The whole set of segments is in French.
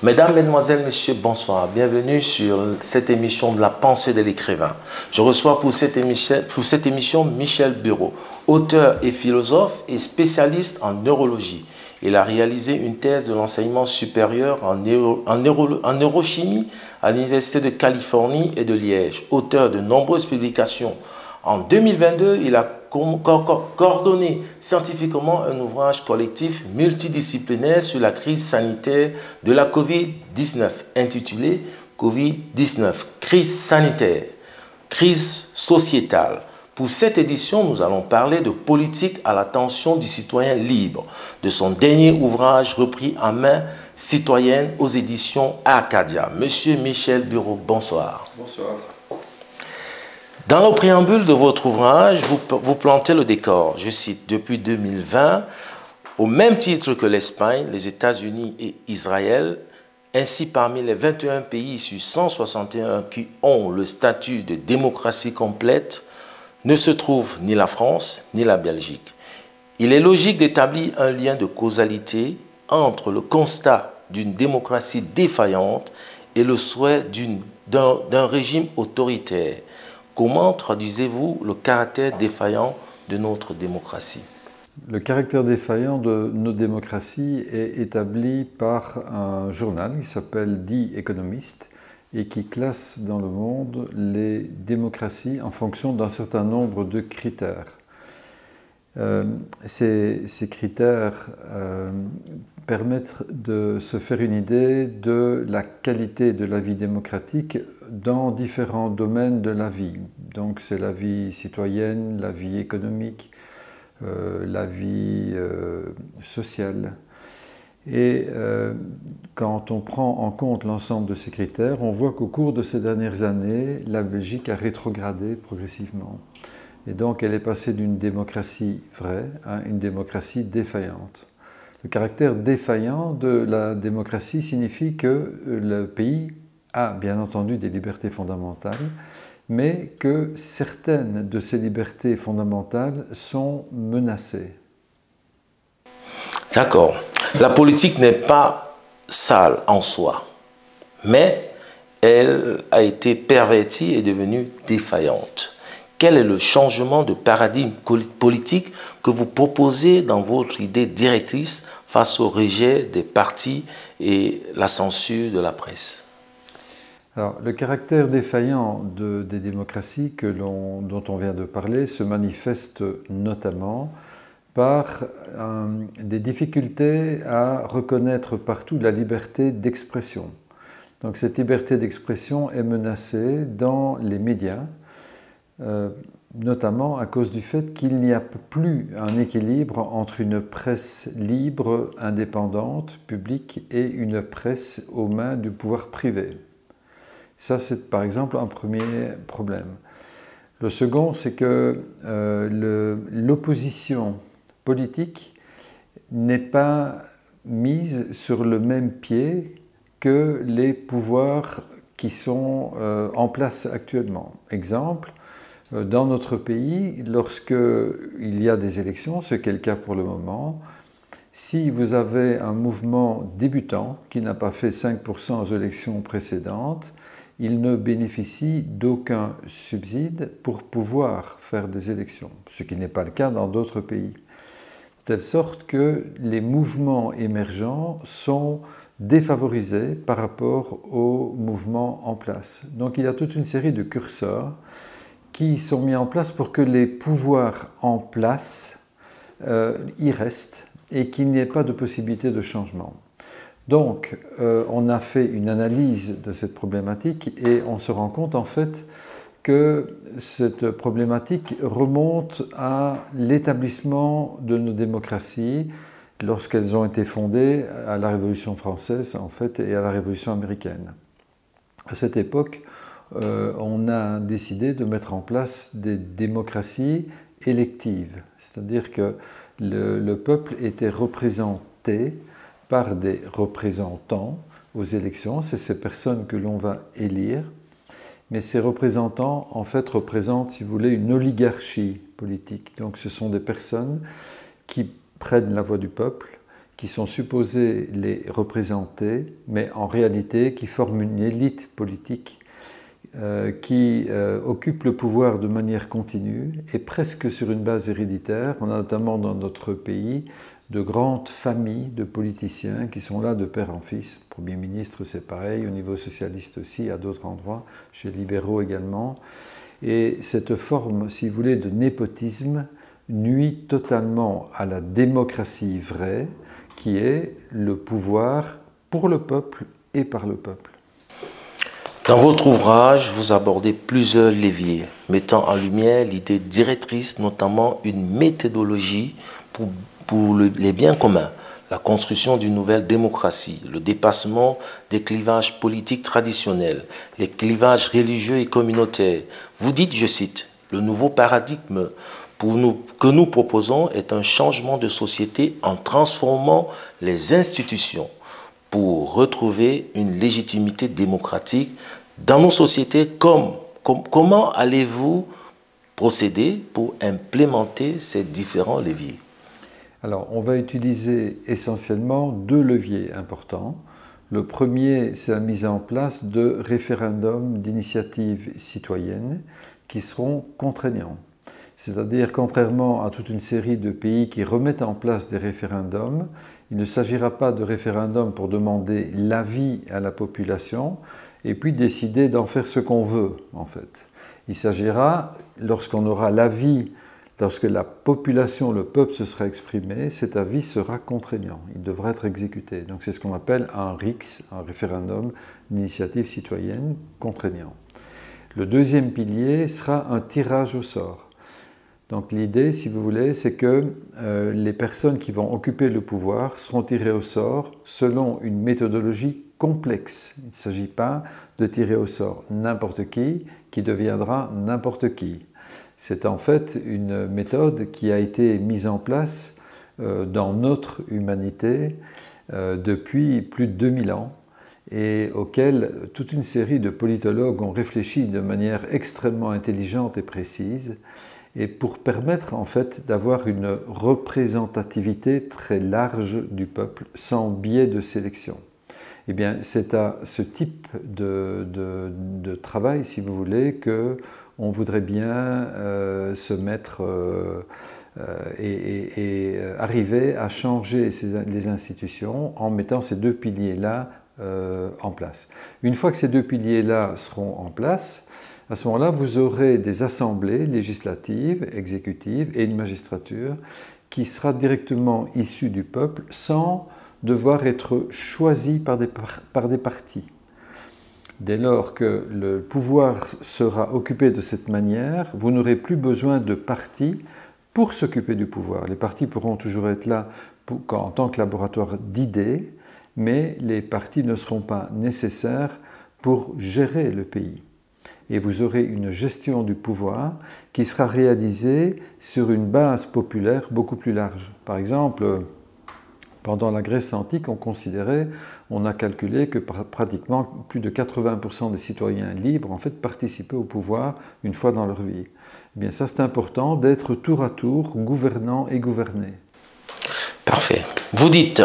Mesdames, Mesdemoiselles, Messieurs, bonsoir. Bienvenue sur cette émission de la pensée de l'écrivain. Je reçois pour cette émission Michel Bureau, auteur et philosophe et spécialiste en neurologie. Il a réalisé une thèse de l'enseignement supérieur en neurochimie à l'Université de Californie et de Liège, auteur de nombreuses publications. En 2022, il a coordonné scientifiquement un ouvrage collectif multidisciplinaire sur la crise sanitaire de la Covid-19, intitulé Covid-19, crise sanitaire, crise sociétale. Pour cette édition, nous allons parler de politique à l'attention du citoyen libre, de son dernier ouvrage repris en main citoyenne aux éditions Arcadia. Monsieur Michel Bureau, bonsoir. Bonsoir. Dans le préambule de votre ouvrage, vous plantez le décor. Je cite, depuis 2020, au même titre que l'Espagne, les États-Unis et Israël, ainsi parmi les 21 pays sur 161 qui ont le statut de démocratie complète, ne se trouve ni la France ni la Belgique. Il est logique d'établir un lien de causalité entre le constat d'une démocratie défaillante et le souhait d'un régime autoritaire. Comment traduisez-vous le caractère défaillant de notre démocratie? Le caractère défaillant de nos démocraties est établi par un journal qui s'appelle The Economist et qui classe dans le monde les démocraties en fonction d'un certain nombre de critères. Ces critères permettent de se faire une idée de la qualité de la vie démocratique dans différents domaines de la vie. Donc c'est la vie citoyenne, la vie économique, la vie sociale. Et quand on prend en compte l'ensemble de ces critères, on voit qu'au cours de ces dernières années, la Belgique a rétrogradé progressivement. Et donc elle est passée d'une démocratie vraie à une démocratie défaillante. Le caractère défaillant de la démocratie signifie que le pays a bien entendu des libertés fondamentales, mais que certaines de ces libertés fondamentales sont menacées. D'accord. La politique n'est pas sale en soi, mais elle a été pervertie et devenue défaillante. Quel est le changement de paradigme politique que vous proposez dans votre idée directrice face au rejet des partis et la censure de la presse? Alors, le caractère défaillant des démocraties dont on vient de parler se manifeste notamment par des difficultés à reconnaître partout la liberté d'expression. Donc cette liberté d'expression est menacée dans les médias, notamment à cause du fait qu'il n'y a plus un équilibre entre une presse libre, indépendante, publique et une presse aux mains du pouvoir privé. Ça, c'est par exemple un premier problème. Le second, c'est que l'opposition politique n'est pas mise sur le même pied que les pouvoirs qui sont en place actuellement. Exemple, dans notre pays, lorsqu'il y a des élections, ce qui est le cas pour le moment, si vous avez un mouvement débutant qui n'a pas fait 5% aux élections précédentes, il ne bénéficie d'aucun subside pour pouvoir faire des élections, ce qui n'est pas le cas dans d'autres pays. De telle sorte que les mouvements émergents sont défavorisés par rapport aux mouvements en place. Donc il y a toute une série de curseurs qui sont mis en place pour que les pouvoirs en place y restent et qu'il n'y ait pas de possibilité de changement. Donc, on a fait une analyse de cette problématique et on se rend compte en fait que cette problématique remonte à l'établissement de nos démocraties lorsqu'elles ont été fondées à la Révolution française en fait et à la Révolution américaine. À cette époque, on a décidé de mettre en place des démocraties électives, c'est-à-dire que le peuple était représenté par des représentants aux élections, c'est ces personnes que l'on va élire, mais ces représentants en fait représentent, si vous voulez, une oligarchie politique. Donc ce sont des personnes qui prennent la voix du peuple, qui sont supposés les représenter, mais en réalité qui forment une élite politique qui occupe le pouvoir de manière continue et presque sur une base héréditaire. On a notamment dans notre pays de grandes familles de politiciens qui sont là de père en fils. Premier ministre, c'est pareil, au niveau socialiste aussi, à d'autres endroits, chez les libéraux également. Et cette forme, si vous voulez, de népotisme nuit totalement à la démocratie vraie, qui est le pouvoir pour le peuple et par le peuple. Dans votre ouvrage, vous abordez plusieurs leviers, mettant en lumière l'idée directrice, notamment une méthodologie pour les biens communs, la construction d'une nouvelle démocratie, le dépassement des clivages politiques traditionnels, les clivages religieux et communautaires. Vous dites, je cite, « Le nouveau paradigme que nous proposons est un changement de société en transformant les institutions pour retrouver une légitimité démocratique dans nos sociétés. Comment allez-vous procéder pour implémenter ces différents leviers? » Alors, on va utiliser essentiellement deux leviers importants. Le premier, c'est la mise en place de référendums d'initiative citoyenne qui seront contraignants. C'est-à-dire, contrairement à toute une série de pays qui remettent en place des référendums, il ne s'agira pas de référendums pour demander l'avis à la population et puis décider d'en faire ce qu'on veut, en fait. Il s'agira, lorsqu'on aura l'avis, lorsque la population, le peuple se sera exprimé, cet avis sera contraignant, il devra être exécuté. Donc c'est ce qu'on appelle un RICS, un référendum d'initiative citoyenne contraignant. Le deuxième pilier sera un tirage au sort. Donc l'idée, si vous voulez, c'est que les personnes qui vont occuper le pouvoir seront tirées au sort selon une méthodologie complexe. Il ne s'agit pas de tirer au sort n'importe qui deviendra n'importe qui. C'est en fait une méthode qui a été mise en place dans notre humanité depuis plus de 2000 ans et auquel toute une série de politologues ont réfléchi de manière extrêmement intelligente et précise, et pour permettre en fait d'avoir une représentativité très large du peuple sans biais de sélection. Eh bien, c'est à ce type de travail, si vous voulez, qu'on voudrait bien se mettre et arriver à changer les institutions en mettant ces deux piliers-là en place. Une fois que ces deux piliers-là seront en place, à ce moment-là, vous aurez des assemblées législatives, exécutives et une magistrature qui sera directement issue du peuple sans devoir être choisie par des partis. Dès lors que le pouvoir sera occupé de cette manière, vous n'aurez plus besoin de partis pour s'occuper du pouvoir. Les partis pourront toujours être là en tant que laboratoire d'idées, mais les partis ne seront pas nécessaires pour gérer le pays. Et vous aurez une gestion du pouvoir qui sera réalisée sur une base populaire beaucoup plus large. Par exemple, pendant la Grèce antique, on a calculé que pratiquement plus de 80% des citoyens libres en fait participaient au pouvoir une fois dans leur vie. Eh bien, ça c'est important d'être tour à tour gouvernant et gouverné. Parfait. Vous dites,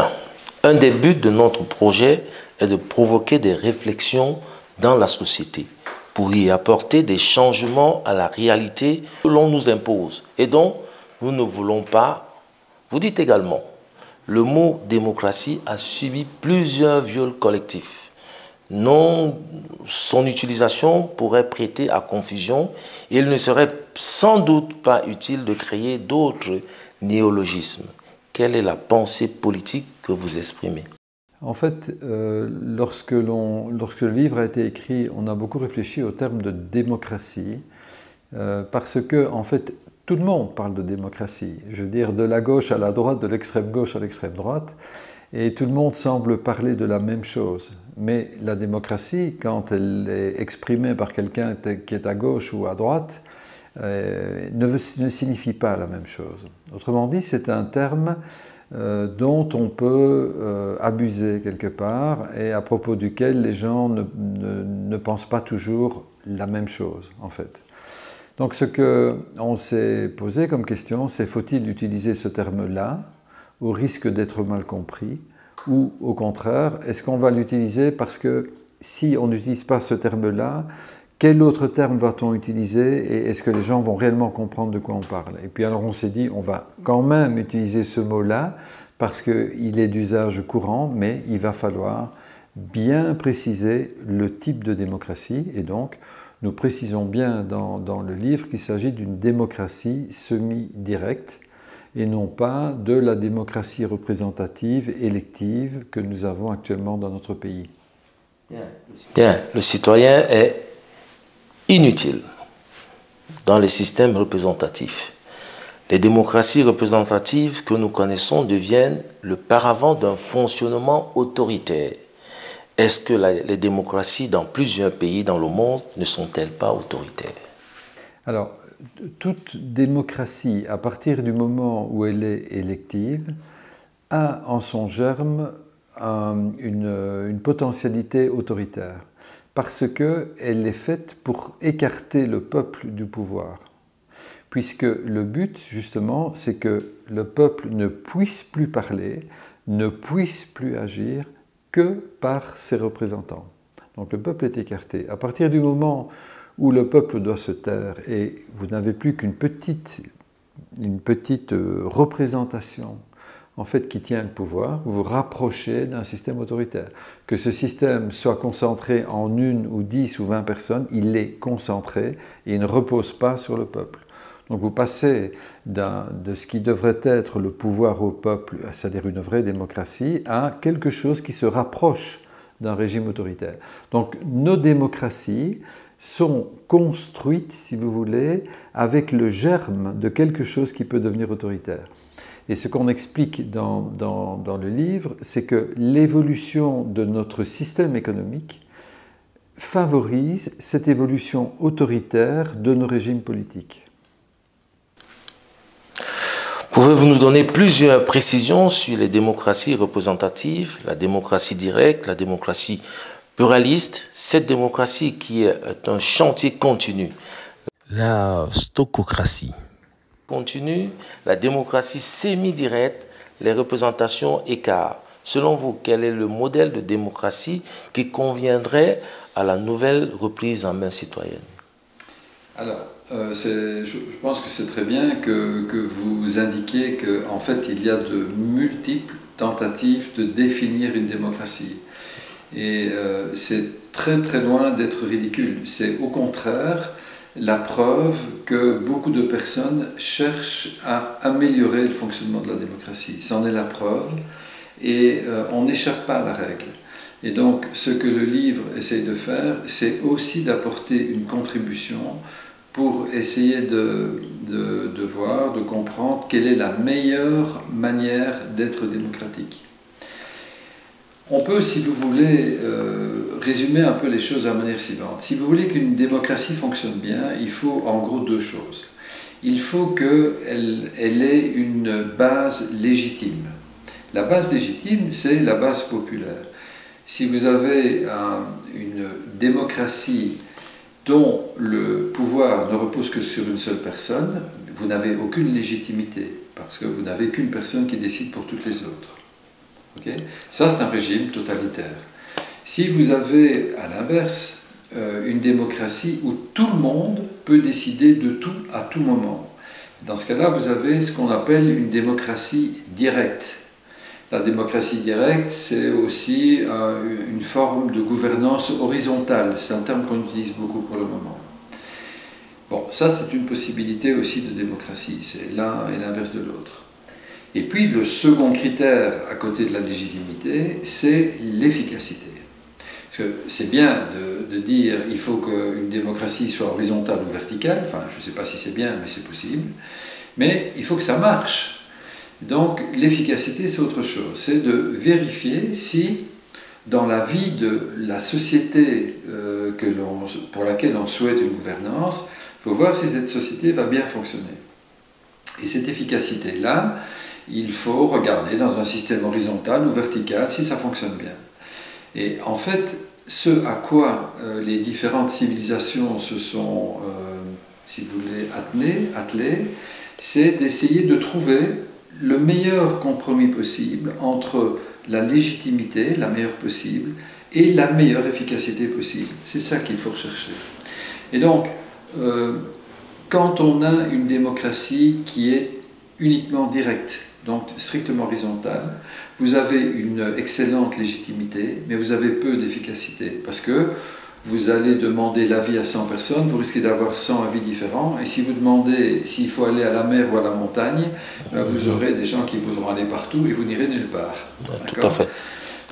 un des buts de notre projet est de provoquer des réflexions dans la société pour y apporter des changements à la réalité que l'on nous impose et dont nous ne voulons pas. Vous dites également, le mot démocratie a subi plusieurs viols collectifs. Non, son utilisation pourrait prêter à confusion et il ne serait sans doute pas utile de créer d'autres néologismes. Quelle est la pensée politique que vous exprimez? En fait, lorsque le livre a été écrit, on a beaucoup réfléchi au terme de démocratie, parce que, en fait, tout le monde parle de démocratie. Je veux dire, de la gauche à la droite, de l'extrême gauche à l'extrême droite, et tout le monde semble parler de la même chose. Mais la démocratie, quand elle est exprimée par quelqu'un qui est à gauche ou à droite, ne signifie pas la même chose. Autrement dit, c'est un terme dont on peut abuser quelque part et à propos duquel les gens ne pensent pas toujours la même chose, en fait. Donc ce qu'on s'est posé comme question, c'est faut-il utiliser ce terme-là au risque d'être mal compris? Ou au contraire, est-ce qu'on va l'utiliser parce que si on n'utilise pas ce terme-là, quel autre terme va-t-on utiliser et est-ce que les gens vont réellement comprendre de quoi on parle? Et puis alors on s'est dit, on va quand même utiliser ce mot-là parce qu'il est d'usage courant, mais il va falloir bien préciser le type de démocratie. Et donc, nous précisons bien dans le livre qu'il s'agit d'une démocratie semi-directe et non pas de la démocratie représentative, élective que nous avons actuellement dans notre pays. Bien, le citoyen est inutile dans les systèmes représentatifs. Les démocraties représentatives que nous connaissons deviennent le paravent d'un fonctionnement autoritaire. Est-ce que les démocraties dans plusieurs pays dans le monde ne sont-elles pas autoritaires? Alors, toute démocratie, à partir du moment où elle est élective, a en son germe une potentialité autoritaire, parce qu'elle est faite pour écarter le peuple du pouvoir. Puisque le but, justement, c'est que le peuple ne puisse plus parler, ne puisse plus agir que par ses représentants. Donc le peuple est écarté. À partir du moment où le peuple doit se taire et vous n'avez plus qu'une petite représentation en fait, qui tient le pouvoir, vous vous rapprochez d'un système autoritaire. Que ce système soit concentré en 1 ou 10 ou 20 personnes, il est concentré et il ne repose pas sur le peuple. Donc vous passez de ce qui devrait être le pouvoir au peuple, c'est-à-dire une vraie démocratie, à quelque chose qui se rapproche d'un régime autoritaire. Donc nos démocraties sont construites, si vous voulez, avec le germe de quelque chose qui peut devenir autoritaire. Et ce qu'on explique dans le livre, c'est que l'évolution de notre système économique favorise cette évolution autoritaire de nos régimes politiques. Pouvez-vous nous donner plusieurs précisions sur les démocraties représentatives, la démocratie directe, la démocratie pluraliste, cette démocratie qui est un chantier continu? La stococratie continue, la démocratie semi-directe, les représentations écarts. Selon vous, quel est le modèle de démocratie qui conviendrait à la nouvelle reprise en main citoyenne? Alors, je pense que c'est très bien que vous indiquiez qu'en fait, il y a de multiples tentatives de définir une démocratie. Et c'est très très loin d'être ridicule. C'est au contraire la preuve que beaucoup de personnes cherchent à améliorer le fonctionnement de la démocratie. C'en est la preuve et on n'échappe pas à la règle. Et donc ce que le livre essaye de faire, c'est aussi d'apporter une contribution pour essayer de voir, de comprendre quelle est la meilleure manière d'être démocratique. On peut, si vous voulez, résumer un peu les choses de la manière suivante. Si vous voulez qu'une démocratie fonctionne bien, il faut en gros 2 choses. Il faut qu'elle ait une base légitime. La base légitime, c'est la base populaire. Si vous avez une démocratie dont le pouvoir ne repose que sur une seule personne, vous n'avez aucune légitimité, parce que vous n'avez qu'une personne qui décide pour toutes les autres. Okay? Ça, c'est un régime totalitaire. Si vous avez, à l'inverse, une démocratie où tout le monde peut décider de tout à tout moment, dans ce cas-là, vous avez ce qu'on appelle une démocratie directe. La démocratie directe, c'est aussi une forme de gouvernance horizontale. C'est un terme qu'on utilise beaucoup pour le moment. Bon, ça, c'est une possibilité aussi de démocratie. C'est l'un et l'inverse de l'autre. Et puis, le second critère, à côté de la légitimité, c'est l'efficacité. Parce que c'est bien de dire il faut qu'une démocratie soit horizontale ou verticale. Enfin, je ne sais pas si c'est bien, mais c'est possible. Mais il faut que ça marche. Donc l'efficacité, c'est autre chose. C'est de vérifier si, dans la vie de la société pour laquelle on souhaite une gouvernance, il faut voir si cette société va bien fonctionner. Et cette efficacité-là, il faut regarder dans un système horizontal ou vertical si ça fonctionne bien. Et en fait, ce à quoi les différentes civilisations se sont, si vous voulez, attelées, c'est d'essayer de trouver le meilleur compromis possible entre la légitimité, la meilleure possible, et la meilleure efficacité possible. C'est ça qu'il faut rechercher. Et donc, quand on a une démocratie qui est uniquement directe, donc strictement horizontale, vous avez une excellente légitimité, mais vous avez peu d'efficacité, parce que vous allez demander l'avis à 100 personnes, vous risquez d'avoir 100 avis différents, et si vous demandez s'il faut aller à la mer ou à la montagne, vous aurez des gens qui voudront aller partout et vous n'irez nulle part. Tout à fait.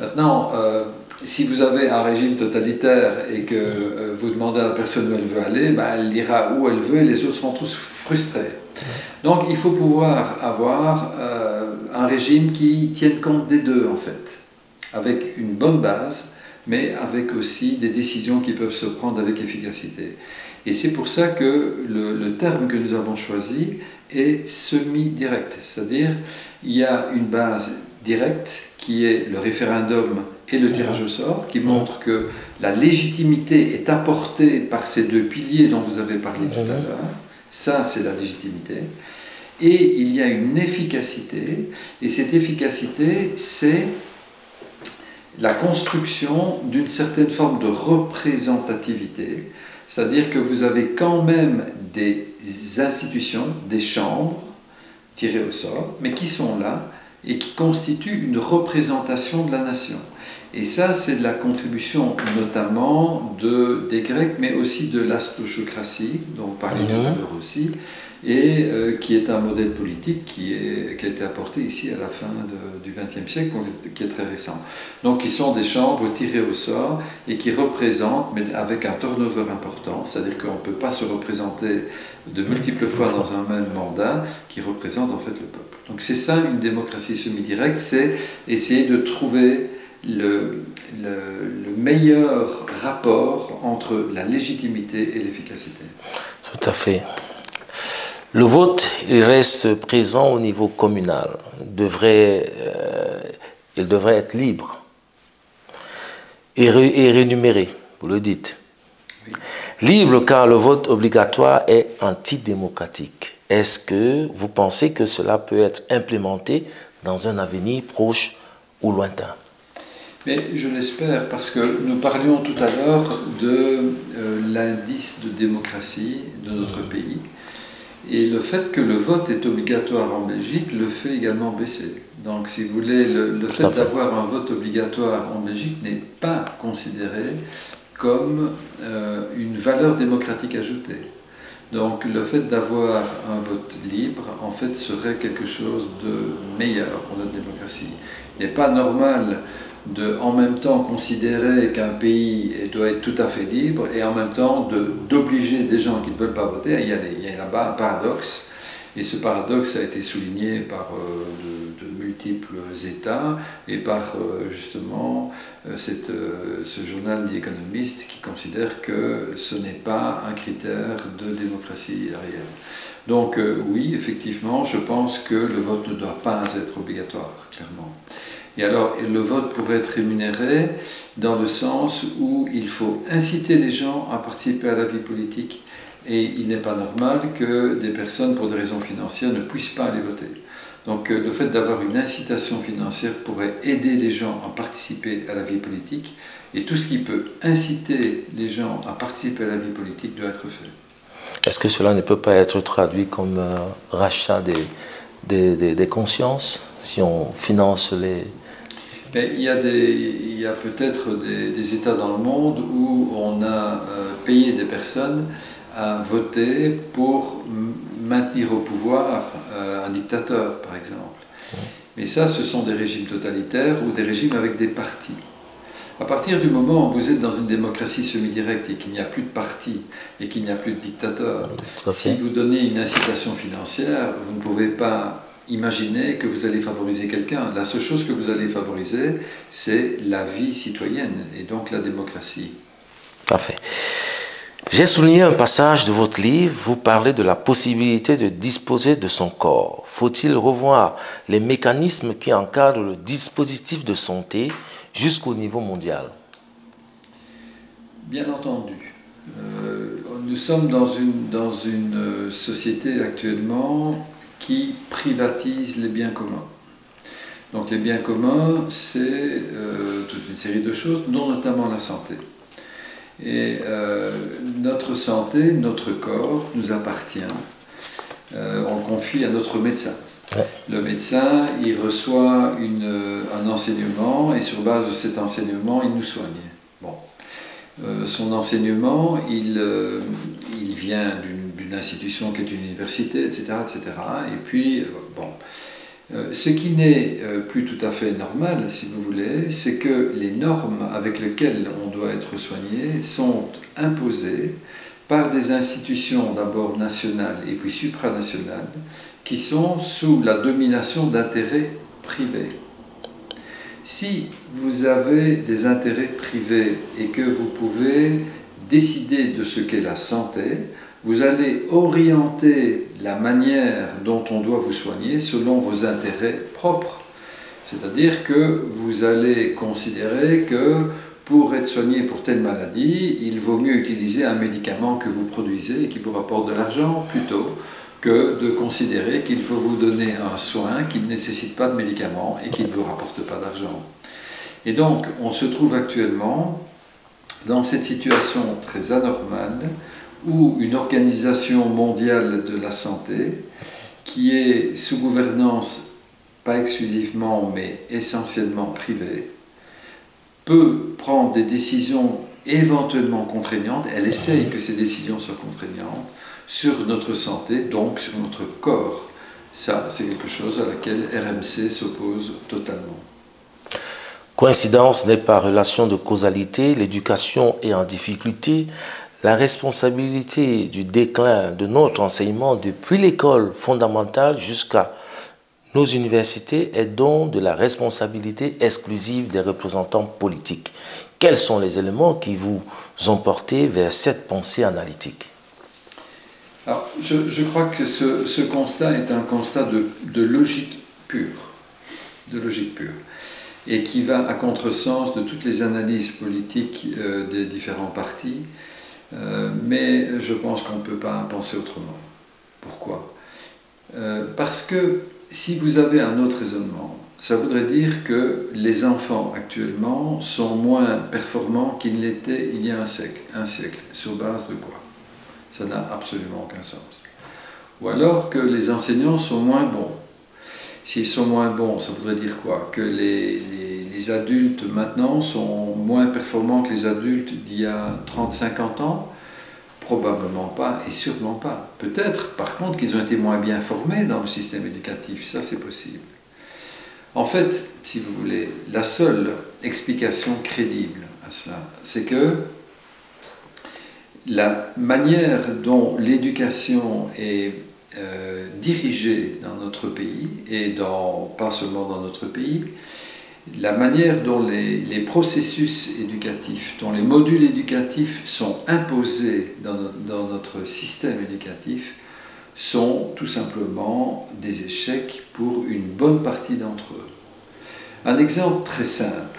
Maintenant, si vous avez un régime totalitaire et que vous demandez à la personne où elle veut aller, elle ira où elle veut et les autres seront tous frustrés. Donc il faut pouvoir avoir un régime qui tienne compte des deux en fait, avec une bonne base, mais avec aussi des décisions qui peuvent se prendre avec efficacité. Et c'est pour ça que le terme que nous avons choisi est semi-direct, c'est-à-dire il y a une base directe qui est le référendum et le tirage au sort, qui montre que la légitimité est apportée par ces deux piliers dont vous avez parlé tout à l'heure. Ça, c'est la légitimité. Et il y a une efficacité, et cette efficacité, c'est la construction d'une certaine forme de représentativité, c'est-à-dire que vous avez quand même des institutions, des chambres tirées au sort, mais qui sont là et qui constituent une représentation de la nation. Et ça, c'est de la contribution notamment des Grecs, mais aussi de l'astocratie, dont vous parlez tout à l'heure aussi, et qui est un modèle politique qui a été apporté ici à la fin du XXe siècle, qui est très récent. Donc, ils sont des chambres tirées au sort et qui représentent, mais avec un turnover important, c'est-à-dire qu'on ne peut pas se représenter de multiples fois dans un même mandat, qui représente en fait le peuple. Donc, c'est ça une démocratie semi-directe, c'est essayer de trouver le meilleur rapport entre la légitimité et l'efficacité. Tout à fait. Le vote, il reste présent au niveau communal. Il devrait être libre et rémunéré, vous le dites. Oui. Libre car le vote obligatoire est antidémocratique. Est-ce que vous pensez que cela peut être implémenté dans un avenir proche ou lointain? Mais je l'espère, parce que nous parlions tout à l'heure de l'indice de démocratie de notre pays. Et le fait que le vote est obligatoire en Belgique le fait également baisser. Donc, si vous voulez, le fait d'avoir un vote obligatoire en Belgique n'est pas considéré comme une valeur démocratique ajoutée. Donc, le fait d'avoir un vote libre, en fait, serait quelque chose de meilleur pour notre démocratie. Il n'est pas normal de, en même temps, considérer qu'un pays doit être tout à fait libre et en même temps d'obliger des gens qui ne veulent pas voter à y aller. Il y a là-bas un paradoxe, et ce paradoxe a été souligné par de multiples États et par justement ce journal The Economist qui considère que ce n'est pas un critère de démocratie réelle. Donc oui, effectivement, je pense que le vote ne doit pas être obligatoire, clairement. Et alors, le vote pourrait être rémunéré dans le sens où il faut inciter les gens à participer à la vie politique. Et il n'est pas normal que des personnes, pour des raisons financières, ne puissent pas aller voter. Donc, le fait d'avoir une incitation financière pourrait aider les gens à participer à la vie politique. Et tout ce qui peut inciter les gens à participer à la vie politique doit être fait. Est-ce que cela ne peut pas être traduit comme rachat des consciences, si on finance les... Mais il y a peut-être des États dans le monde où on a payé des personnes à voter pour maintenir au pouvoir un dictateur, par exemple. Mais ça, ce sont des régimes totalitaires ou des régimes avec des partis. À partir du moment où vous êtes dans une démocratie semi-directe et qu'il n'y a plus de partis et qu'il n'y a plus de dictateurs, si vous donnez une incitation financière, vous ne pouvez pas imaginer que vous allez favoriser quelqu'un. La seule chose que vous allez favoriser, c'est la vie citoyenne et donc la démocratie. Parfait. J'ai souligné un passage de votre livre, vous parlez de la possibilité de disposer de son corps. Faut-il revoir les mécanismes qui encadrent le dispositif de santé jusqu'au niveau mondial? Bien entendu. Nous sommes dans une société actuellement qui privatise les biens communs. Donc les biens communs, c'est toute une série de choses, dont notamment la santé. Et notre santé, notre corps nous appartient. On le confie à notre médecin. Ouais. Le médecin, il reçoit un enseignement et sur base de cet enseignement, il nous soigne. Bon. Son enseignement, il vient d'une institution qui est une université, etc., etc. Et puis, bon. Ce qui n'est plus tout à fait normal, si vous voulez, c'est que les normes avec lesquelles on doit être soigné sont imposées par des institutions d'abord nationales et puis supranationales qui sont sous la domination d'intérêts privés. Si vous avez des intérêts privés et que vous pouvez décider de ce qu'est la santé, vous allez orienter la manière dont on doit vous soigner selon vos intérêts propres. C'est-à-dire que vous allez considérer que pour être soigné pour telle maladie, il vaut mieux utiliser un médicament que vous produisez et qui vous rapporte de l'argent plutôt que de considérer qu'il faut vous donner un soin qui ne nécessite pas de médicament et qui ne vous rapporte pas d'argent. Et donc, on se trouve actuellement dans cette situation très anormale où une organisation mondiale de la santé, qui est sous gouvernance pas exclusivement mais essentiellement privée, peut prendre des décisions éventuellement contraignantes, elle essaye que ces décisions soient contraignantes, sur notre santé, donc sur notre corps. Ça, c'est quelque chose à laquelle RMC s'oppose totalement. Coïncidence n'est pas relation de causalité, l'éducation est en difficulté. La responsabilité du déclin de notre enseignement depuis l'école fondamentale jusqu'à nos universités est donc de la responsabilité exclusive des représentants politiques. Quels sont les éléments qui vous ont porté vers cette pensée analytique? Alors, je crois que ce constat est un constat de logique pure, et qui va à contresens de toutes les analyses politiques des différents partis, mais je pense qu'on ne peut pas penser autrement. Pourquoi? Parce que si vous avez un autre raisonnement, ça voudrait dire que les enfants actuellement sont moins performants qu'ils ne l'étaient il y a un siècle, sur base de quoi? Ça n'a absolument aucun sens. Ou alors que les enseignants sont moins bons. S'ils sont moins bons, ça voudrait dire quoi? Que les adultes maintenant sont moins performants que les adultes d'il y a 30-50 ans? Probablement pas et sûrement pas. Peut-être, par contre, qu'ils ont été moins bien formés dans le système éducatif. Ça, c'est possible. En fait, si vous voulez, la seule explication crédible à cela, c'est que la manière dont l'éducation est dirigée dans notre pays, et pas seulement dans notre pays, la manière dont les processus éducatifs, dont les modules éducatifs sont imposés dans notre système éducatif, sont tout simplement des échecs pour une bonne partie d'entre eux. Un exemple très simple.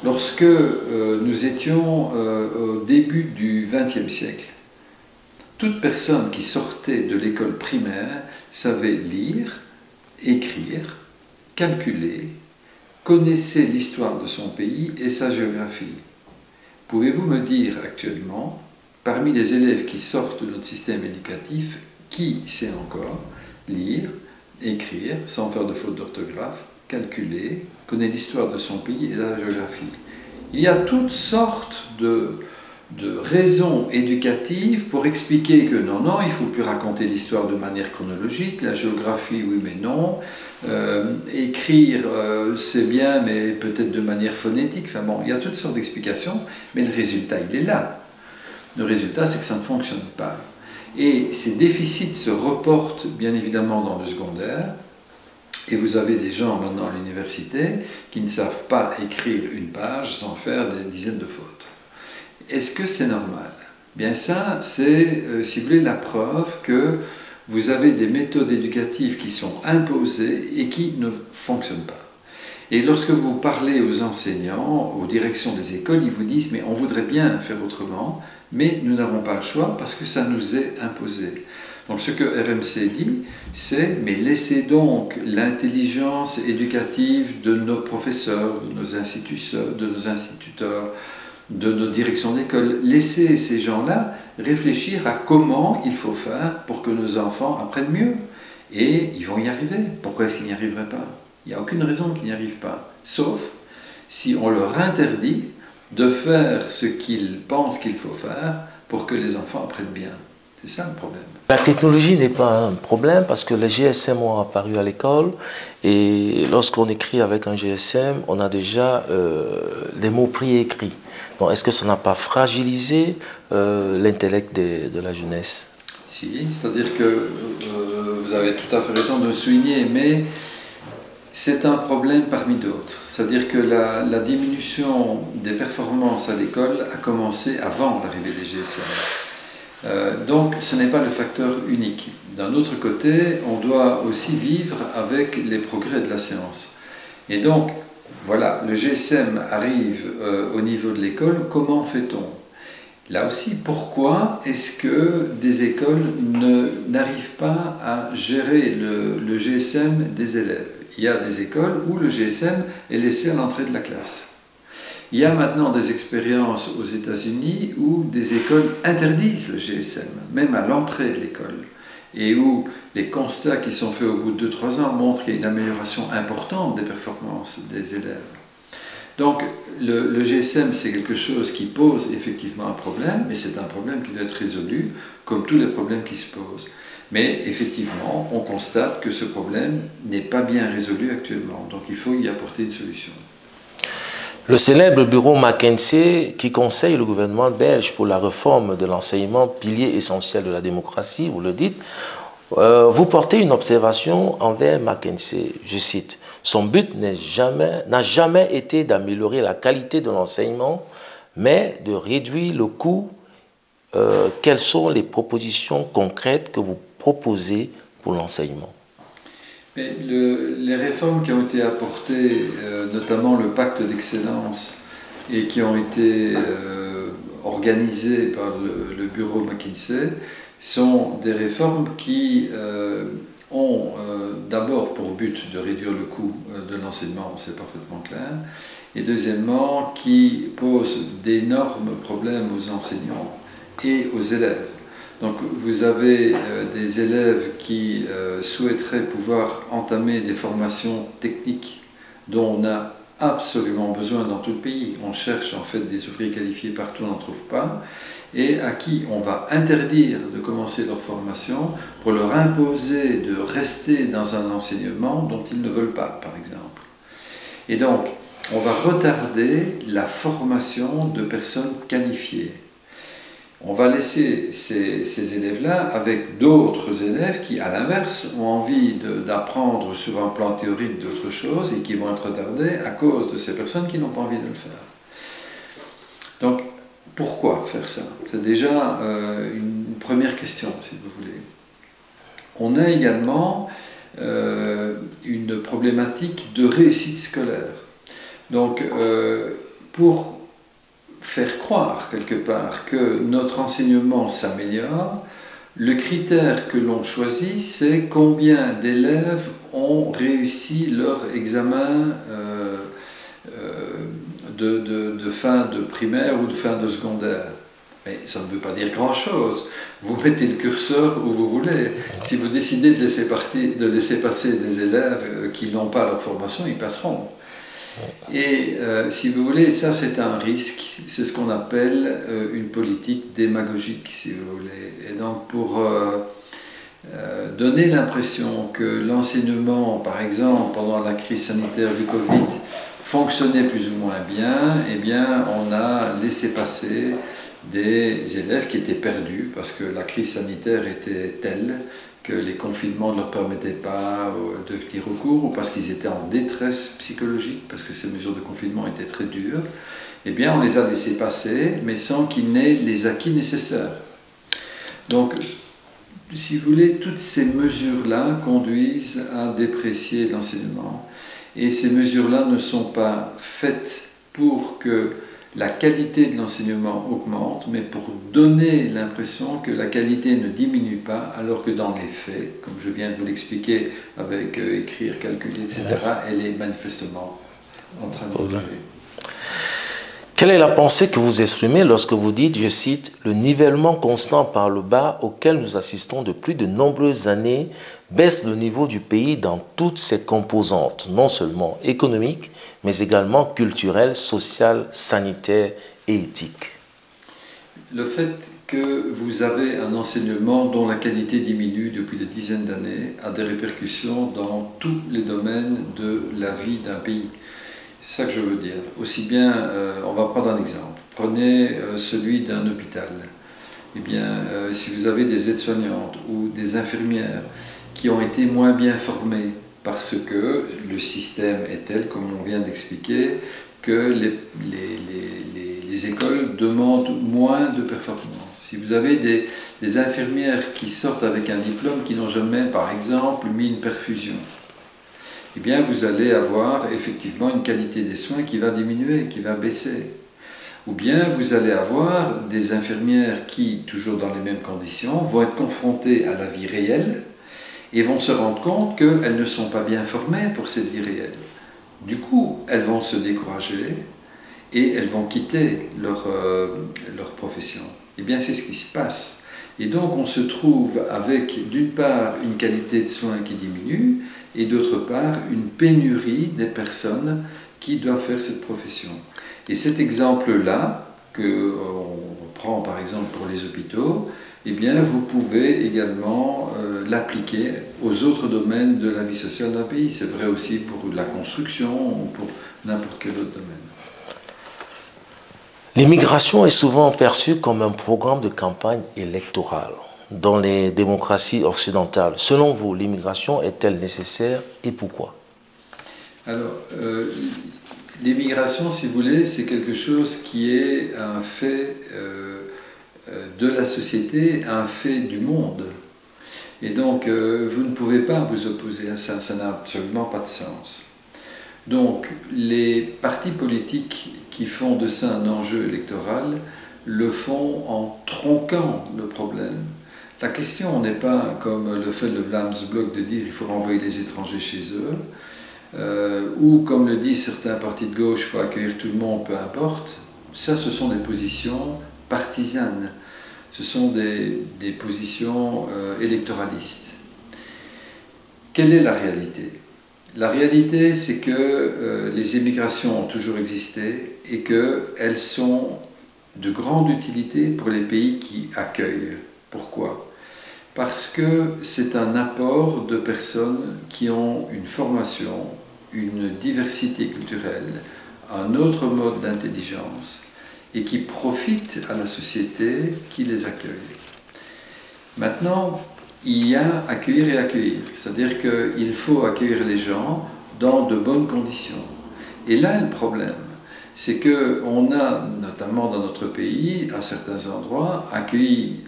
Lorsque nous étions au début du XXe siècle, toute personne qui sortait de l'école primaire savait lire, écrire, calculer, connaissait l'histoire de son pays et sa géographie. Pouvez-vous me dire actuellement, parmi les élèves qui sortent de notre système éducatif, qui sait encore lire, écrire, sans faire de faute d'orthographe, calculer, connaît l'histoire de son pays et la géographie? Il y a toutes sortes de raisons éducatives pour expliquer que non, il ne faut plus raconter l'histoire de manière chronologique, la géographie, oui mais non, écrire, c'est bien, mais peut-être de manière phonétique, enfin bon, il y a toutes sortes d'explications, mais le résultat, il est là. Le résultat, c'est que ça ne fonctionne pas. Et ces déficits se reportent bien évidemment dans le secondaire, et vous avez des gens maintenant à l'université qui ne savent pas écrire une page sans faire des dizaines de fautes. Est-ce que c'est normal? Bien ça, c'est, si vous voulez, la preuve que vous avez des méthodes éducatives qui sont imposées et qui ne fonctionnent pas. Et lorsque vous parlez aux enseignants, aux directions des écoles, ils vous disent « mais on voudrait bien faire autrement, mais nous n'avons pas le choix parce que ça nous est imposé ». Donc ce que RMC dit, c'est mais laissez donc l'intelligence éducative de nos professeurs, de nos instituteurs, de nos directions d'école, laissez ces gens-là réfléchir à comment il faut faire pour que nos enfants apprennent mieux. Et ils vont y arriver. Pourquoi est-ce qu'ils n'y arriveraient pas? Il n'y a aucune raison qu'ils n'y arrivent pas, sauf si on leur interdit de faire ce qu'ils pensent qu'il faut faire pour que les enfants apprennent bien. C'est ça le problème. La technologie n'est pas un problème parce que les GSM ont apparu à l'école et lorsqu'on écrit avec un GSM, on a déjà les mots préécrits. Donc est-ce que ça n'a pas fragilisé l'intellect de la jeunesse? Si, c'est-à-dire que vous avez tout à fait raison de le souligner, mais c'est un problème parmi d'autres. C'est-à-dire que la diminution des performances à l'école a commencé avant l'arrivée des GSM. Donc ce n'est pas le facteur unique. D'un autre côté, on doit aussi vivre avec les progrès de la science. Et donc, voilà, le GSM arrive au niveau de l'école, comment fait-on? Là aussi, pourquoi est-ce que des écoles n'arrivent pas à gérer le GSM des élèves? Il y a des écoles où le GSM est laissé à l'entrée de la classe. Il y a maintenant des expériences aux États-Unis où des écoles interdisent le GSM, même à l'entrée de l'école, et où les constats qui sont faits au bout de 2-3 ans montrent qu'il y a une amélioration importante des performances des élèves. Donc le GSM, c'est quelque chose qui pose effectivement un problème, mais c'est un problème qui doit être résolu, comme tous les problèmes qui se posent. Mais effectivement, on constate que ce problème n'est pas bien résolu actuellement, donc il faut y apporter une solution. Le célèbre bureau McKinsey, qui conseille le gouvernement belge pour la réforme de l'enseignement, pilier essentiel de la démocratie, vous le dites, vous portez une observation envers McKinsey, je cite, « Son but n'a jamais été d'améliorer la qualité de l'enseignement, mais de réduire le coût. Quelles sont les propositions concrètes que vous proposez pour l'enseignement ?» Les réformes qui ont été apportées, notamment le pacte d'excellence, et qui ont été organisées par le bureau McKinsey, sont des réformes qui ont d'abord pour but de réduire le coût de l'enseignement, c'est parfaitement clair, et deuxièmement qui posent d'énormes problèmes aux enseignants et aux élèves. Donc vous avez des élèves qui souhaiteraient pouvoir entamer des formations techniques dont on a absolument besoin dans tout le pays. On cherche en fait des ouvriers qualifiés partout, on n'en trouve pas, et à qui on va interdire de commencer leur formation pour leur imposer de rester dans un enseignement dont ils ne veulent pas, par exemple. Et donc, on va retarder la formation de personnes qualifiées. On va laisser ces élèves-là avec d'autres élèves qui, à l'inverse, ont envie d'apprendre sur un plan théorique d'autres choses et qui vont être retardés à cause de ces personnes qui n'ont pas envie de le faire. Donc, pourquoi faire ça? C'est déjà une première question, si vous voulez. On a également une problématique de réussite scolaire. Donc, pour faire croire quelque part que notre enseignement s'améliore, le critère que l'on choisit, c'est combien d'élèves ont réussi leur examen de fin de primaire ou de fin de secondaire. Mais ça ne veut pas dire grand-chose. Vous mettez le curseur où vous voulez. Si vous décidez de laisser passer des élèves qui n'ont pas leur formation, ils passeront. Et si vous voulez, ça c'est un risque, c'est ce qu'on appelle une politique démagogique, si vous voulez. Et donc pour donner l'impression que l'enseignement, par exemple, pendant la crise sanitaire du Covid, fonctionnait plus ou moins bien, eh bien on a laissé passer des élèves qui étaient perdus parce que la crise sanitaire était telle que les confinements ne leur permettaient pas de venir au cours, ou parce qu'ils étaient en détresse psychologique, parce que ces mesures de confinement étaient très dures, eh bien on les a laissés passer, mais sans qu'ils n'aient les acquis nécessaires. Donc, si vous voulez, toutes ces mesures-là conduisent à déprécier l'enseignement, et ces mesures-là ne sont pas faites pour que la qualité de l'enseignement augmente, mais pour donner l'impression que la qualité ne diminue pas, alors que dans les faits, comme je viens de vous l'expliquer avec écrire, calculer, etc., elle est manifestement en train de diminuer. Quelle est la pensée que vous exprimez lorsque vous dites, je cite, « Le nivellement constant par le bas auquel nous assistons depuis de nombreuses années baisse le niveau du pays dans toutes ses composantes, non seulement économiques, mais également culturelles, sociales, sanitaires et éthiques. » Le fait que vous avez un enseignement dont la qualité diminue depuis des dizaines d'années a des répercussions dans tous les domaines de la vie d'un pays. C'est ça que je veux dire. Aussi bien, on va prendre un exemple. Prenez celui d'un hôpital. Eh bien, si vous avez des aides-soignantes ou des infirmières qui ont été moins bien formées parce que le système est tel, comme on vient d'expliquer, que les écoles demandent moins de performance. Si vous avez des infirmières qui sortent avec un diplôme qui n'ont jamais, par exemple, mis une perfusion, eh bien vous allez avoir effectivement une qualité des soins qui va diminuer, qui va baisser. Ou bien vous allez avoir des infirmières qui, toujours dans les mêmes conditions, vont être confrontées à la vie réelle et vont se rendre compte qu'elles ne sont pas bien formées pour cette vie réelle. Du coup, elles vont se décourager et elles vont quitter leur profession. Eh bien c'est ce qui se passe. Et donc on se trouve avec d'une part une qualité de soins qui diminue, et d'autre part une pénurie des personnes qui doivent faire cette profession. Et cet exemple-là, qu'on prend par exemple pour les hôpitaux, eh bien vous pouvez également l'appliquer aux autres domaines de la vie sociale d'un pays. C'est vrai aussi pour la construction ou pour n'importe quel autre domaine. L'immigration est souvent perçue comme un programme de campagne électorale dans les démocraties occidentales. Selon vous, l'immigration est-elle nécessaire et pourquoi? Alors, l'immigration, si vous voulez, c'est quelque chose qui est un fait de la société, un fait du monde. Et donc, vous ne pouvez pas vous opposer à ça, ça n'a absolument pas de sens. Donc, les partis politiques qui font de ça un enjeu électoral le font en tronquant le problème. La question n'est pas, comme le fait le Vlaams-Blok, de dire il faut renvoyer les étrangers chez eux, ou comme le disent certains partis de gauche, il faut accueillir tout le monde, peu importe. Ça, ce sont des positions partisanes, ce sont des positions électoralistes. Quelle est la réalité? La réalité, c'est que les immigrations ont toujours existé et qu'elles sont de grande utilité pour les pays qui accueillent. Pourquoi? Parce que c'est un apport de personnes qui ont une formation, une diversité culturelle, un autre mode d'intelligence et qui profitent à la société qui les accueille. Maintenant, il y a accueillir et accueillir, c'est-à-dire qu'il faut accueillir les gens dans de bonnes conditions. Et là, le problème, c'est qu'on a, notamment dans notre pays, à certains endroits, accueilli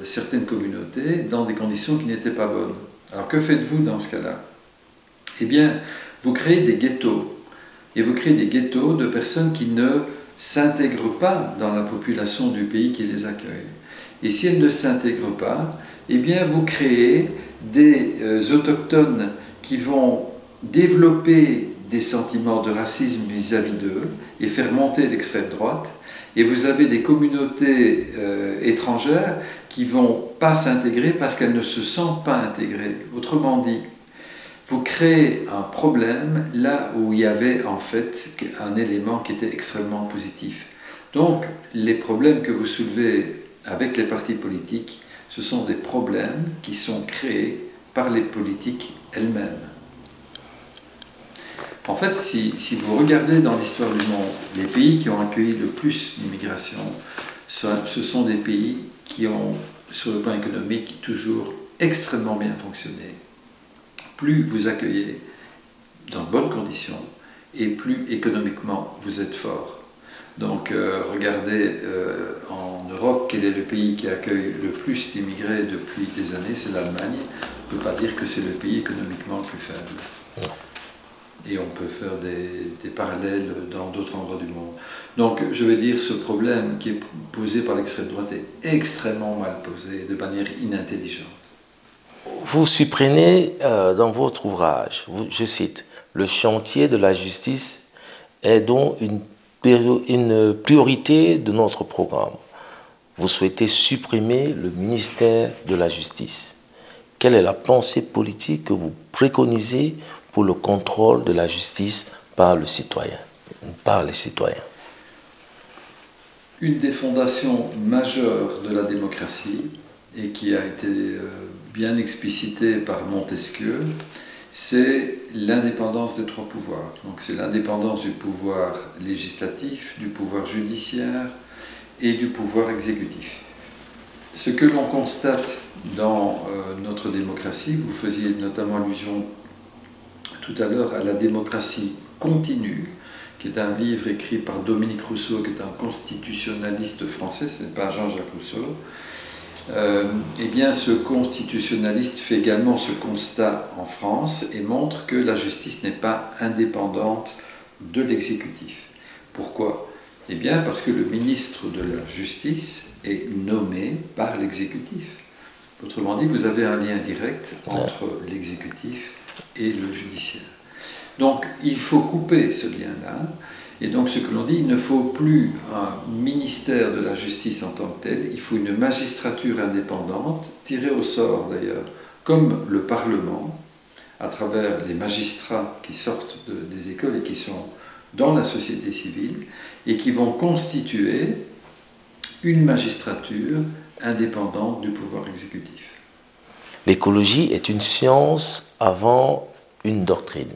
certaines communautés dans des conditions qui n'étaient pas bonnes. Alors que faites-vous dans ce cas-là? Eh bien, vous créez des ghettos. Et vous créez des ghettos de personnes qui ne s'intègrent pas dans la population du pays qui les accueille. Et si elles ne s'intègrent pas, eh bien, vous créez des autochtones qui vont développer des sentiments de racisme vis-à-vis d'eux et faire monter l'extrême droite. Et vous avez des communautés étrangères qui ne vont pas s'intégrer parce qu'elles ne se sentent pas intégrées. Autrement dit, vous créez un problème là où il y avait en fait un élément qui était extrêmement positif. Donc, les problèmes que vous soulevez avec les partis politiques, ce sont des problèmes qui sont créés par les politiques elles-mêmes. En fait, si vous regardez dans l'histoire du monde, les pays qui ont accueilli le plus d'immigration, ce sont des pays qui ont, sur le plan économique, toujours extrêmement bien fonctionné. Plus vous accueillez dans de bonnes conditions, et plus économiquement vous êtes fort. Donc, regardez en Europe, quel est le pays qui accueille le plus d'immigrés depuis des années, c'est l'Allemagne. On ne peut pas dire que c'est le pays économiquement le plus faible. Et on peut faire des parallèles dans d'autres endroits du monde. Donc, je vais dire, ce problème qui est posé par l'extrême droite est extrêmement mal posé, de manière inintelligente. Vous supprenez dans votre ouvrage, je cite, « Le chantier de la justice est donc une priorité de notre programme. Vous souhaitez supprimer le ministère de la Justice. Quelle est la pensée politique que vous préconisez pour le contrôle de la justice par le citoyen, par les citoyens? » Une des fondations majeures de la démocratie, et qui a été bien explicitée par Montesquieu, c'est l'indépendance des trois pouvoirs. Donc c'est l'indépendance du pouvoir législatif, du pouvoir judiciaire et du pouvoir exécutif. Ce que l'on constate dans notre démocratie, vous faisiez notamment allusion tout à l'heure à la démocratie continue, qui est un livre écrit par Dominique Rousseau, qui est un constitutionnaliste français, ce n'est pas Jean-Jacques Rousseau. Eh bien, ce constitutionnaliste fait également ce constat en France et montre que la justice n'est pas indépendante de l'exécutif. Pourquoi? Eh bien, parce que le ministre de la Justice est nommé par l'exécutif. Autrement dit, vous avez un lien direct entre l'exécutif et le judiciaire. Donc, il faut couper ce lien-là. Et donc, ce que l'on dit, il ne faut plus un ministère de la Justice en tant que tel, il faut une magistrature indépendante, tirée au sort d'ailleurs, comme le Parlement, à travers les magistrats qui sortent des écoles et qui sont dans la société civile, et qui vont constituer une magistrature indépendante du pouvoir exécutif. L'écologie est une science avant une doctrine.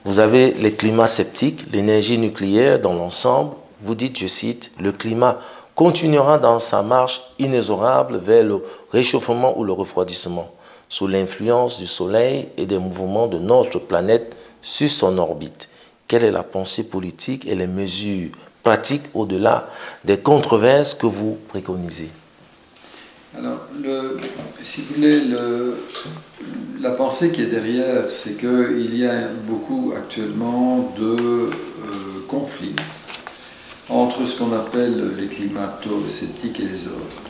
Vous avez les climats sceptiques, l'énergie nucléaire dans l'ensemble. Vous dites, je cite, « Le climat continuera dans sa marche inexorable vers le réchauffement ou le refroidissement, sous l'influence du Soleil et des mouvements de notre planète sur son orbite. » Quelle est la pensée politique et les mesures pratiques au-delà des controverses que vous préconisez? Alors, si vous voulez, la pensée qui est derrière, c'est qu'il y a beaucoup actuellement de conflits entre ce qu'on appelle les climato-sceptiques et les autres.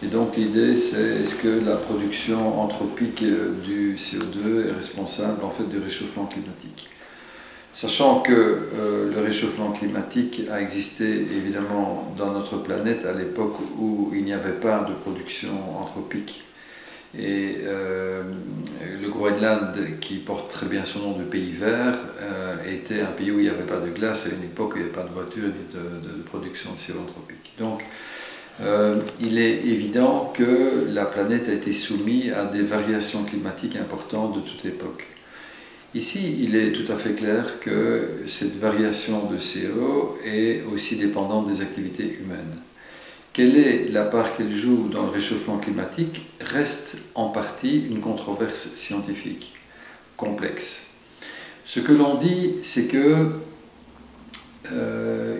Et donc l'idée, c'est est-ce que la production anthropique du CO2 est responsable en fait du réchauffement climatique? Sachant que le réchauffement climatique a existé évidemment dans notre planète à l'époque où il n'y avait pas de production anthropique. Et le Groenland, qui porte très bien son nom de pays vert, était un pays où il n'y avait pas de glace à une époque où il n'y avait pas de voiture ni de production de CO2 anthropique. Donc il est évident que la planète a été soumise à des variations climatiques importantes de toute époque. Ici, il est tout à fait clair que cette variation de CO est aussi dépendante des activités humaines. Quelle est la part qu'elle joue dans le réchauffement climatique reste en partie une controverse scientifique complexe. Ce que l'on dit, c'est que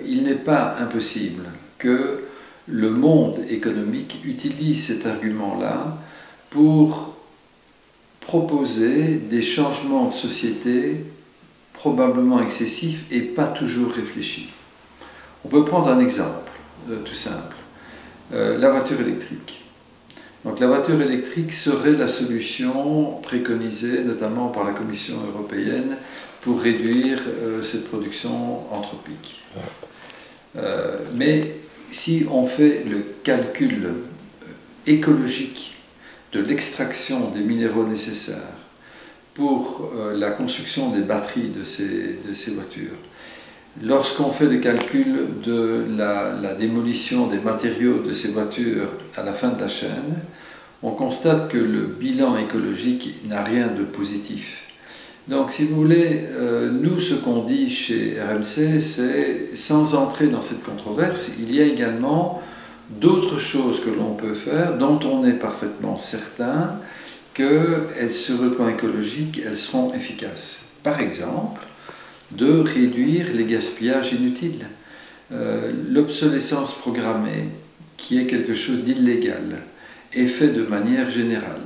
il n'est pas impossible que le monde économique utilise cet argument-là pour proposer des changements de société probablement excessifs et pas toujours réfléchis. On peut prendre un exemple tout simple, la voiture électrique. Donc la voiture électrique serait la solution préconisée notamment par la Commission européenne pour réduire cette production anthropique. Mais si on fait le calcul écologique de l'extraction des minéraux nécessaires pour la construction des batteries de ces voitures, lorsqu'on fait le calcul de la démolition des matériaux de ces voitures à la fin de la chaîne, on constate que le bilan écologique n'a rien de positif. Donc, si vous voulez, nous, ce qu'on dit chez RMC, c'est, sans entrer dans cette controverse, il y a également d'autres choses que l'on peut faire, dont on est parfaitement certain que, sur le plan écologique, elles seront efficaces. Par exemple, de réduire les gaspillages inutiles. L'obsolescence programmée, qui est quelque chose d'illégal, est fait de manière générale.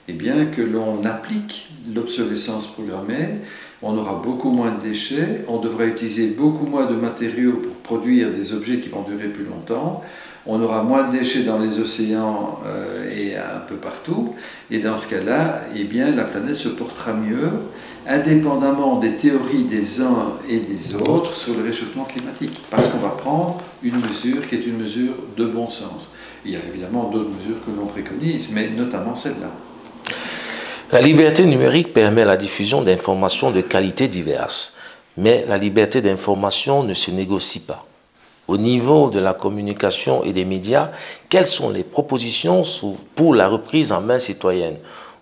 Eh bien, que l'on applique l'obsolescence programmée, on aura beaucoup moins de déchets, on devra utiliser beaucoup moins de matériaux pour produire des objets qui vont durer plus longtemps, on aura moins de déchets dans les océans et un peu partout, et dans ce cas-là, eh bien, la planète se portera mieux, indépendamment des théories des uns et des autres sur le réchauffement climatique, parce qu'on va prendre une mesure qui est une mesure de bon sens. Il y a évidemment d'autres mesures que l'on préconise, mais notamment celle-là. La liberté numérique permet la diffusion d'informations de qualité diverses, mais la liberté d'information ne se négocie pas. Au niveau de la communication et des médias, quelles sont les propositions pour la reprise en main citoyenne?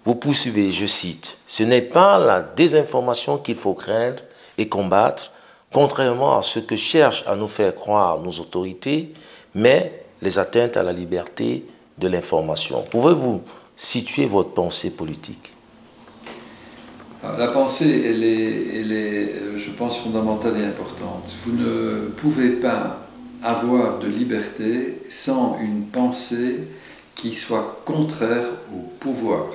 Vous poursuivez, je cite, « Ce n'est pas la désinformation qu'il faut craindre et combattre, contrairement à ce que cherchent à nous faire croire nos autorités, mais les atteintes à la liberté de l'information. » Pouvez-vous situer votre pensée politique? La pensée, elle est, je pense, fondamentale et importante. Vous ne pouvez pas avoir de liberté sans une pensée qui soit contraire au pouvoir.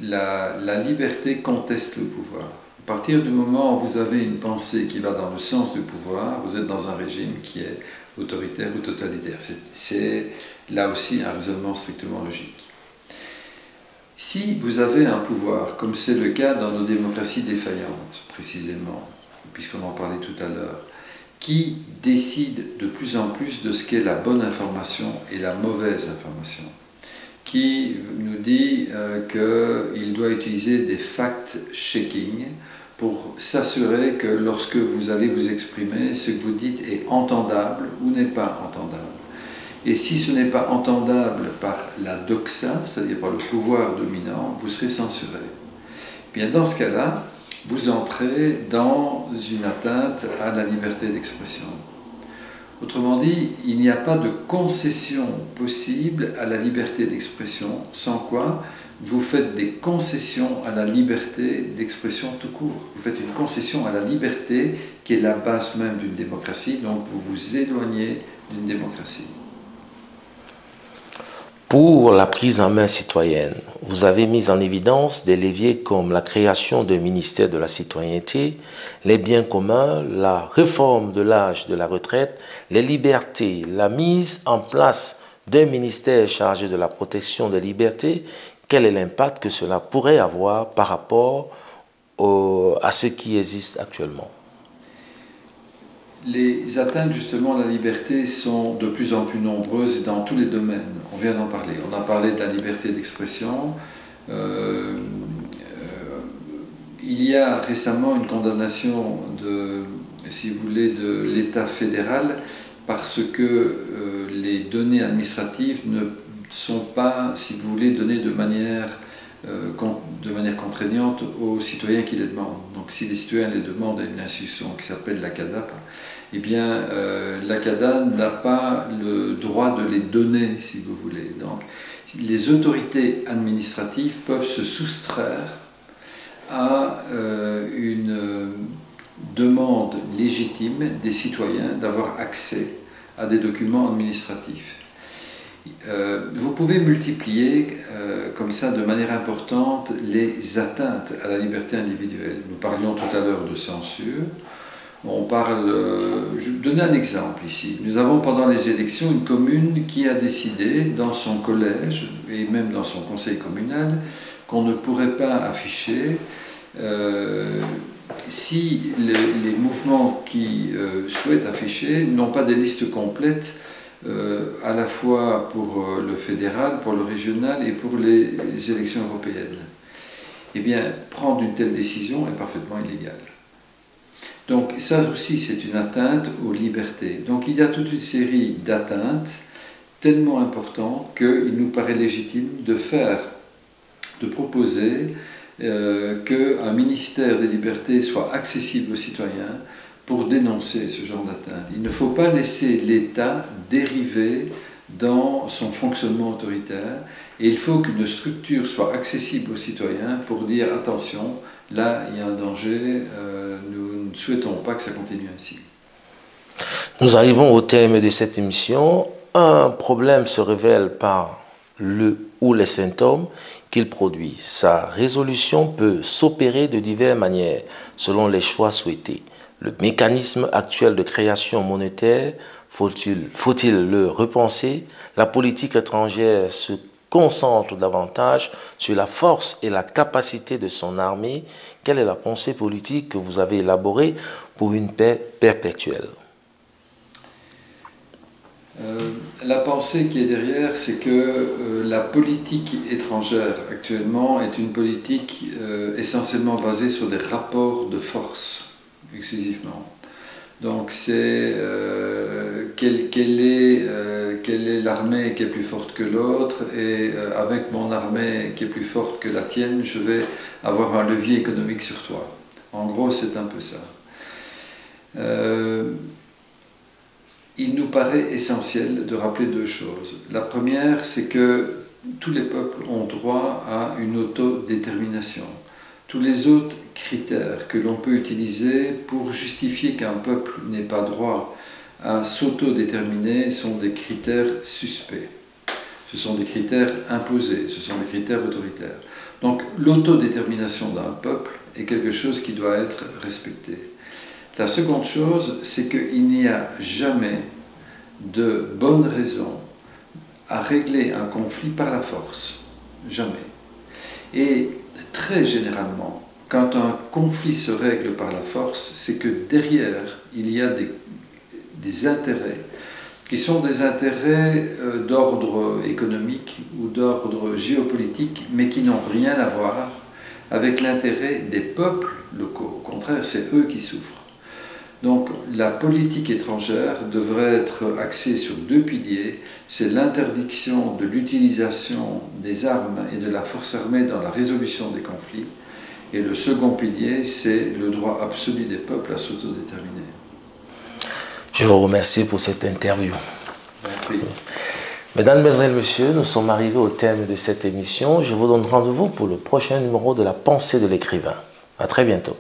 La liberté conteste le pouvoir. À partir du moment où vous avez une pensée qui va dans le sens du pouvoir, vous êtes dans un régime qui est autoritaire ou totalitaire. C'est là aussi un raisonnement strictement logique. Si vous avez un pouvoir, comme c'est le cas dans nos démocraties défaillantes, précisément, puisqu'on en parlait tout à l'heure, qui décide de plus en plus de ce qu'est la bonne information et la mauvaise information, qui nous dit qu'il doit utiliser des fact-checking pour s'assurer que lorsque vous allez vous exprimer, ce que vous dites est entendable ou n'est pas entendable. Et si ce n'est pas entendable par la doxa, c'est-à-dire par le pouvoir dominant, vous serez censuré. Bien, dans ce cas-là, vous entrez dans une atteinte à la liberté d'expression. Autrement dit, il n'y a pas de concession possible à la liberté d'expression, sans quoi vous faites des concessions à la liberté d'expression tout court. Vous faites une concession à la liberté qui est la base même d'une démocratie, donc vous vous éloignez d'une démocratie. Pour la prise en main citoyenne, vous avez mis en évidence des leviers comme la création d'un ministère de la citoyenneté, les biens communs, la réforme de l'âge de la retraite, les libertés, la mise en place d'un ministère chargé de la protection des libertés. Quel est l'impact que cela pourrait avoir par rapport à ce qui existe actuellement? Les atteintes justement à la liberté sont de plus en plus nombreuses dans tous les domaines. On vient d'en parler. On a parlé de la liberté d'expression. Il y a récemment une condamnation si vous voulez, de l'État fédéral parce que les données administratives ne sont pas, si vous voulez, données de manière contraignante aux citoyens qui les demandent. Donc si les citoyens les demandent à une institution qui s'appelle la CADA, eh bien la CADA n'a pas le droit de les donner, si vous voulez. Donc les autorités administratives peuvent se soustraire à une demande légitime des citoyens d'avoir accès à des documents administratifs. Vous pouvez multiplier comme ça de manière importante les atteintes à la liberté individuelle. Nous parlions tout à l'heure de censure. Je vais donner un exemple ici. Nous avons pendant les élections une commune qui a décidé dans son collège et même dans son conseil communal qu'on ne pourrait pas afficher si les mouvements qui souhaitent afficher n'ont pas des listes complètes à la fois pour le fédéral, pour le régional et pour les élections européennes. Eh bien, prendre une telle décision est parfaitement illégal. Donc ça aussi, c'est une atteinte aux libertés. Donc il y a toute une série d'atteintes tellement importantes qu'il nous paraît légitime de proposer qu'un ministère des libertés soit accessible aux citoyens pour dénoncer ce genre d'atteinte. Il ne faut pas laisser l'État dériver dans son fonctionnement autoritaire et il faut qu'une structure soit accessible aux citoyens pour dire attention, là il y a un danger, nous ne souhaitons pas que ça continue ainsi. Nous arrivons au terme de cette émission. Un problème se révèle par ou les symptômes qu'il produit. Sa résolution peut s'opérer de diverses manières, selon les choix souhaités. Le mécanisme actuel de création monétaire, faut-il le repenser? La politique étrangère se concentre davantage sur la force et la capacité de son armée. Quelle est la pensée politique que vous avez élaborée pour une paix perpétuelle? La pensée qui est derrière, c'est que la politique étrangère actuellement est une politique essentiellement basée sur des rapports de force, exclusivement. Donc c'est quelle est l'armée qui est plus forte que l'autre, et avec mon armée qui est plus forte que la tienne, je vais avoir un levier économique sur toi. En gros, c'est un peu ça. Il nous paraît essentiel de rappeler deux choses. La première, c'est que tous les peuples ont droit à une autodétermination. Tous les autres critères que l'on peut utiliser pour justifier qu'un peuple n'ait pas droit à s'autodéterminer sont des critères suspects. Ce sont des critères imposés, ce sont des critères autoritaires. Donc l'autodétermination d'un peuple est quelque chose qui doit être respecté. La seconde chose, c'est qu'il n'y a jamais de bonne raison à régler un conflit par la force. Jamais. Et très généralement, quand un conflit se règle par la force, c'est que derrière, il y a des intérêts qui sont des intérêts d'ordre économique ou d'ordre géopolitique, mais qui n'ont rien à voir avec l'intérêt des peuples locaux. Au contraire, c'est eux qui souffrent. Donc la politique étrangère devrait être axée sur deux piliers. C'est l'interdiction de l'utilisation des armes et de la force armée dans la résolution des conflits. Et le second pilier, c'est le droit absolu des peuples à s'autodéterminer. Je vous remercie pour cette interview. Oui. Mesdames, Mesdemoiselles, Messieurs, nous sommes arrivés au terme de cette émission. Je vous donne rendez-vous pour le prochain numéro de La Pensée de l'écrivain. À très bientôt.